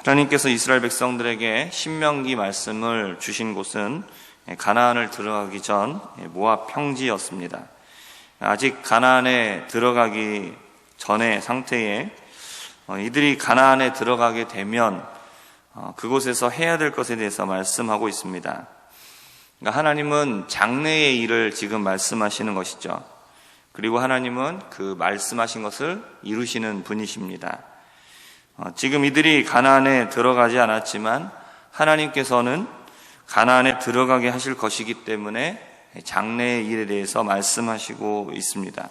하나님께서 이스라엘 백성들에게 신명기 말씀을 주신 곳은 가나안을 들어가기 전 모압 평지였습니다. 아직 가나안에 들어가기 전의 상태에 이들이 가나안에 들어가게 되면 그곳에서 해야 될 것에 대해서 말씀하고 있습니다. 그러니까 하나님은 장래의 일을 지금 말씀하시는 것이죠. 그리고 하나님은 그 말씀하신 것을 이루시는 분이십니다. 지금 이들이 가나안에 들어가지 않았지만 하나님께서는 가나안에 들어가게 하실 것이기 때문에 장래의 일에 대해서 말씀하시고 있습니다.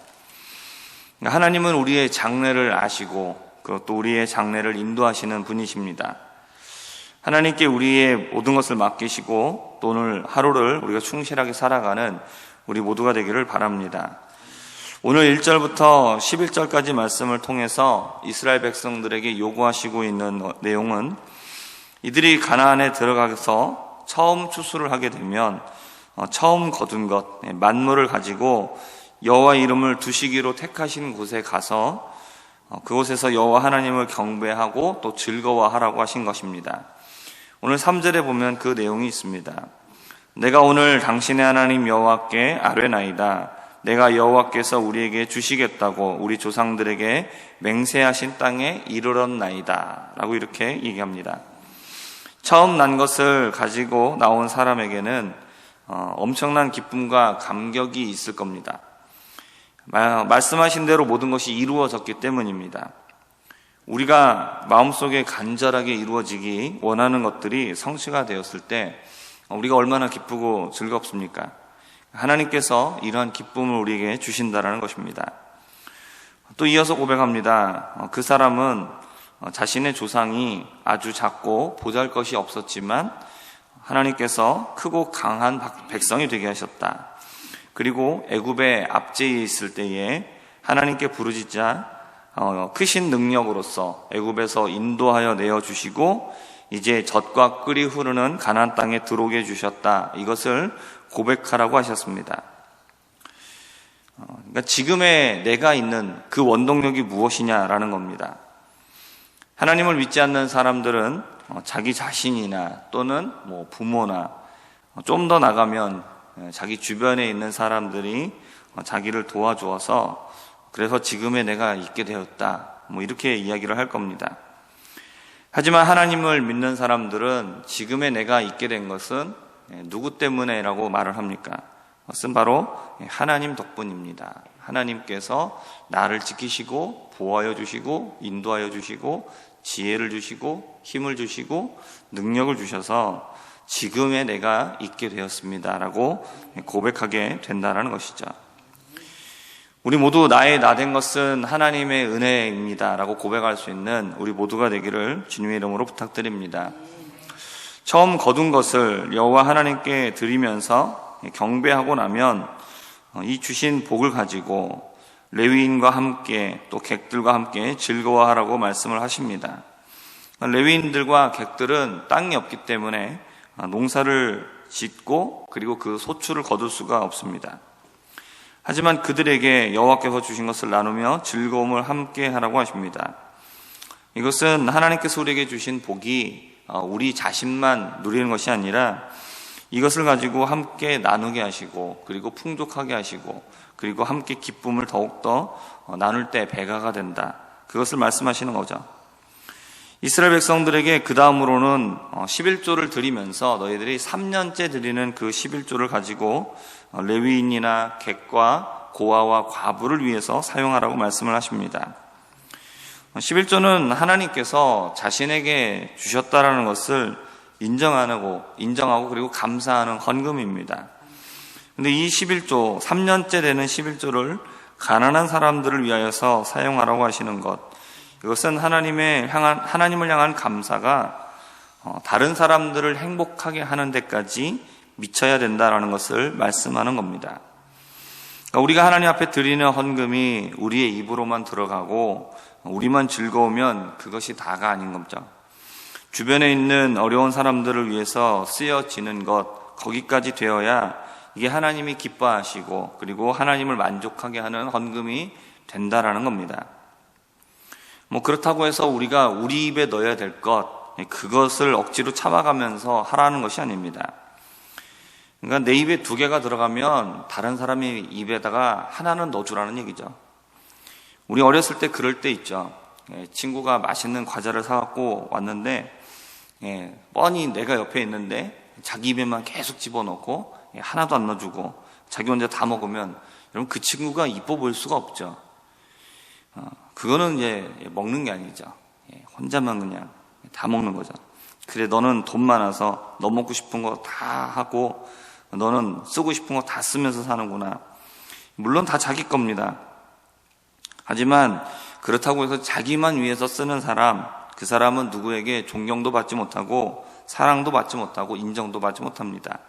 하나님은 우리의 장래를 아시고 또 우리의 장래를 인도하시는 분이십니다. 하나님께 우리의 모든 것을 맡기시고 또 오늘 하루를 우리가 충실하게 살아가는 우리 모두가 되기를 바랍니다. 오늘 1절부터 11절까지 말씀을 통해서 이스라엘 백성들에게 요구하시고 있는 내용은 이들이 가나안에 들어가서 처음 추수를 하게 되면 처음 거둔 것, 만물을 가지고 여호와 이름을 두시기로 택하신 곳에 가서 그곳에서 여호와 하나님을 경배하고 또 즐거워하라고 하신 것입니다. 오늘 3절에 보면 그 내용이 있습니다. 내가 오늘 당신의 하나님 여호와께 아뢰나이다. 내가 여호와께서 우리에게 주시겠다고 우리 조상들에게 맹세하신 땅에 이르렀나이다 라고 이렇게 얘기합니다. 처음 난 것을 가지고 나온 사람에게는 엄청난 기쁨과 감격이 있을 겁니다. 말씀하신 대로 모든 것이 이루어졌기 때문입니다. 우리가 마음속에 간절하게 이루어지기 원하는 것들이 성취가 되었을 때 우리가 얼마나 기쁘고 즐겁습니까? 하나님께서 이러한 기쁨을 우리에게 주신다라는 것입니다. 또 이어서 고백합니다. 그 사람은 자신의 조상이 아주 작고 보잘것이 없었지만 하나님께서 크고 강한 백성이 되게 하셨다. 그리고 애굽의 압제에 있을 때에 하나님께 부르짖자 크신 능력으로서 애굽에서 인도하여 내어주시고 이제 젖과 꿀이 흐르는 가나안 땅에 들어오게 해주셨다. 이것을 고백하라고 하셨습니다. 그러니까 지금의 내가 있는 그 원동력이 무엇이냐라는 겁니다. 하나님을 믿지 않는 사람들은 자기 자신이나 또는 부모나 좀 더 나가면 자기 주변에 있는 사람들이 자기를 도와주어서 그래서 지금의 내가 있게 되었다. 이렇게 이야기를 할 겁니다. 하지만 하나님을 믿는 사람들은 지금의 내가 있게 된 것은 누구 때문에라고 말을 합니까? 그것은 바로 하나님 덕분입니다. 하나님께서 나를 지키시고 보호하여 주시고 인도하여 주시고 지혜를 주시고 힘을 주시고 능력을 주셔서 지금의 내가 있게 되었습니다라고 고백하게 된다는 것이죠. 우리 모두 나의 나 된 것은 하나님의 은혜입니다라고 고백할 수 있는 우리 모두가 되기를 주님의 이름으로 부탁드립니다. 처음 거둔 것을 여호와 하나님께 드리면서 경배하고 나면 이 주신 복을 가지고 레위인과 함께 또 객들과 함께 즐거워하라고 말씀을 하십니다. 레위인들과 객들은 땅이 없기 때문에 농사를 짓고 그리고 그 소출을 거둘 수가 없습니다. 하지만 그들에게 여호와께서 주신 것을 나누며 즐거움을 함께 하라고 하십니다. 이것은 하나님께서 우리에게 주신 복이 우리 자신만 누리는 것이 아니라 이것을 가지고 함께 나누게 하시고 그리고 풍족하게 하시고 그리고 함께 기쁨을 더욱더 나눌 때 배가가 된다. 그것을 말씀하시는 거죠. 이스라엘 백성들에게 그 다음으로는 11조를 드리면서 너희들이 3년째 드리는 그 11조를 가지고 레위인이나 객과 고아와 과부를 위해서 사용하라고 말씀을 하십니다. 11조는 하나님께서 자신에게 주셨다라는 것을 인정하고 그리고 감사하는 헌금입니다. 근데 이 11조, 3년째 되는 11조를 가난한 사람들을 위하여서 사용하라고 하시는 것, 이것은 하나님을 향한 감사가 다른 사람들을 행복하게 하는 데까지 미쳐야 된다라는 것을 말씀하는 겁니다. 그러니까 우리가 하나님 앞에 드리는 헌금이 우리의 입으로만 들어가고 우리만 즐거우면 그것이 다가 아닌 거죠. 주변에 있는 어려운 사람들을 위해서 쓰여지는 것, 거기까지 되어야 이게 하나님이 기뻐하시고 그리고 하나님을 만족하게 하는 헌금이 된다라는 겁니다. 그렇다고 해서 우리가 우리 입에 넣어야 될 것, 그것을 억지로 참아가면서 하라는 것이 아닙니다. 그러니까 내 입에 2개가 들어가면 다른 사람이 입에다가 하나는 넣어주라는 얘기죠. 우리 어렸을 때 그럴 때 있죠. 친구가 맛있는 과자를 사갖고 왔는데 뻔히 내가 옆에 있는데 자기 입에만 계속 집어넣고 하나도 안 넣어주고 자기 혼자 다 먹으면 여러분 그 친구가 이뻐 보일 수가 없죠. 그거는 이제 먹는 게 아니죠. 혼자만 그냥 다 먹는 거죠. 그래, 너는 돈 많아서 너 먹고 싶은 거 다 하고 너는 쓰고 싶은 거 다 쓰면서 사는구나. 물론 다 자기 겁니다. 하지만 그렇다고 해서 자기만 위해서 쓰는 사람, 그 사람은 누구에게 존경도 받지 못하고 사랑도 받지 못하고 인정도 받지 못합니다.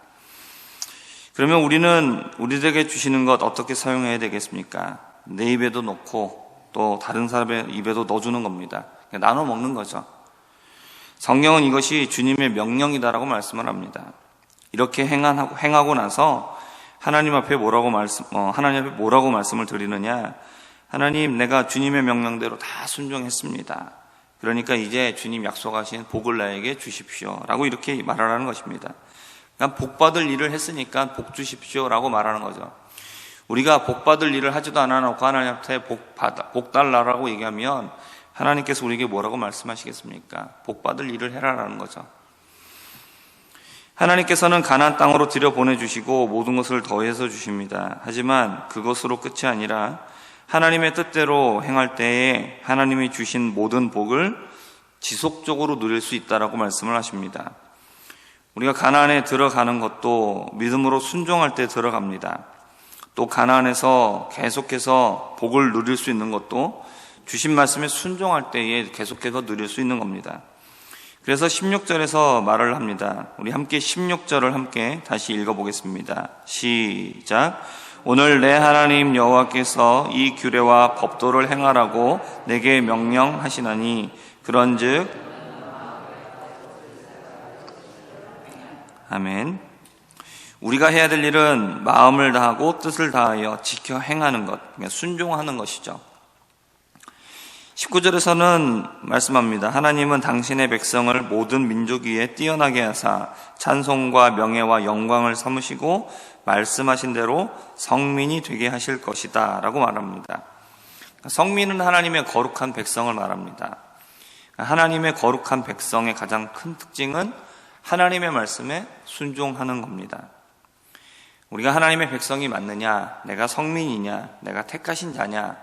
그러면 우리는 우리에게 주시는 것 어떻게 사용해야 되겠습니까? 내 입에도 넣고 또 다른 사람의 입에도 넣어주는 겁니다. 나눠 먹는 거죠. 성경은 이것이 주님의 명령이다라고 말씀을 합니다. 이렇게 행하고 나서 하나님 앞에 뭐라고 말씀을 드리느냐? 하나님, 내가 주님의 명령대로 다 순종했습니다. 그러니까 이제 주님 약속하신 복을 나에게 주십시오 라고 이렇게 말하라는 것입니다. 그러니까 복 받을 일을 했으니까 복 주십시오 라고 말하는 거죠. 우리가 복 받을 일을 하지도 않아놓고 하나님한테 복 달라고 얘기하면 하나님께서 우리에게 뭐라고 말씀하시겠습니까? 복 받을 일을 해라라는 거죠. 하나님께서는 가나안 땅으로 들여보내주시고 모든 것을 더해서 주십니다. 하지만 그것으로 끝이 아니라 하나님의 뜻대로 행할 때에 하나님이 주신 모든 복을 지속적으로 누릴 수 있다라고 말씀을 하십니다. 우리가 가나안에 들어가는 것도 믿음으로 순종할 때 들어갑니다. 또 가나안에서 계속해서 복을 누릴 수 있는 것도 주신 말씀에 순종할 때에 계속해서 누릴 수 있는 겁니다. 그래서 16절에서 말을 합니다. 우리 함께 16절을 함께 다시 읽어보겠습니다. 시작. 오늘 내 하나님 여호와께서 이 규례와 법도를 행하라고 내게 명령하시나니 그런즉 아멘. 우리가 해야 될 일은 마음을 다하고 뜻을 다하여 지켜 행하는 것, 순종하는 것이죠. 19절에서는 말씀합니다. 하나님은 당신의 백성을 모든 민족 위에 뛰어나게 하사 찬송과 명예와 영광을 삼으시고 말씀하신 대로 성민이 되게 하실 것이다 라고 말합니다. 성민은 하나님의 거룩한 백성을 말합니다. 하나님의 거룩한 백성의 가장 큰 특징은 하나님의 말씀에 순종하는 겁니다. 우리가 하나님의 백성이 맞느냐, 내가 성민이냐, 내가 택하신 자냐,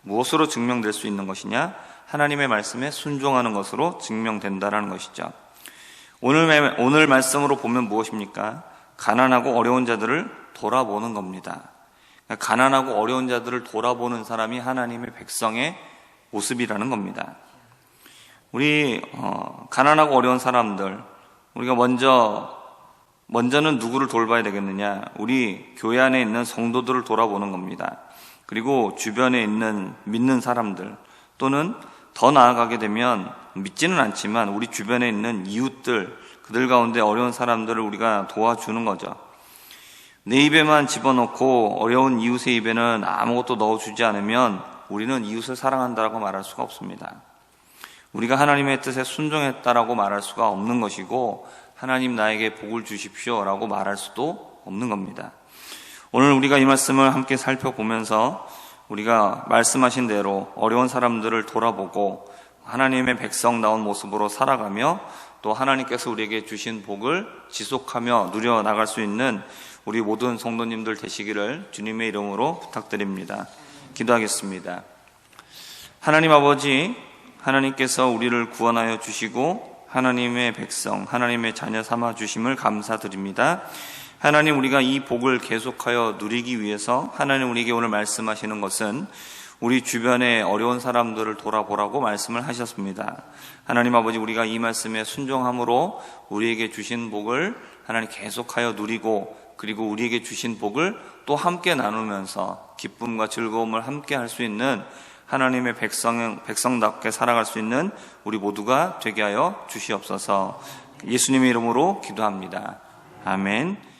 무엇으로 증명될 수 있는 것이냐? 하나님의 말씀에 순종하는 것으로 증명된다라는 것이죠. 오늘 말씀으로 보면 무엇입니까? 가난하고 어려운 자들을 돌아보는 겁니다. 가난하고 어려운 자들을 돌아보는 사람이 하나님의 백성의 모습이라는 겁니다. 우리 가난하고 어려운 사람들, 우리가 먼저는 누구를 돌봐야 되겠느냐? 우리 교회 안에 있는 성도들을 돌아보는 겁니다. 그리고 주변에 있는 믿는 사람들, 또는 더 나아가게 되면 믿지는 않지만 우리 주변에 있는 이웃들, 그들 가운데 어려운 사람들을 우리가 도와주는 거죠. 내 입에만 집어넣고 어려운 이웃의 입에는 아무것도 넣어주지 않으면 우리는 이웃을 사랑한다라고 말할 수가 없습니다. 우리가 하나님의 뜻에 순종했다라고 말할 수가 없는 것이고, 하나님 나에게 복을 주십시오라고 말할 수도 없는 겁니다. 오늘 우리가 이 말씀을 함께 살펴보면서 우리가 말씀하신 대로 어려운 사람들을 돌아보고 하나님의 백성다운 모습으로 살아가며 또 하나님께서 우리에게 주신 복을 지속하며 누려나갈 수 있는 우리 모든 성도님들 되시기를 주님의 이름으로 부탁드립니다. 기도하겠습니다. 하나님 아버지, 하나님께서 우리를 구원하여 주시고 하나님의 백성, 하나님의 자녀 삼아 주심을 감사드립니다. 하나님, 우리가 이 복을 계속하여 누리기 위해서 하나님 우리에게 오늘 말씀하시는 것은 우리 주변에 어려운 사람들을 돌아보라고 말씀을 하셨습니다. 하나님 아버지, 우리가 이 말씀에 순종함으로 우리에게 주신 복을 하나님 계속하여 누리고, 그리고 우리에게 주신 복을 또 함께 나누면서 기쁨과 즐거움을 함께 할 수 있는 하나님의 백성답게 살아갈 수 있는 우리 모두가 되게 하여 주시옵소서. 예수님의 이름으로 기도합니다. 아멘.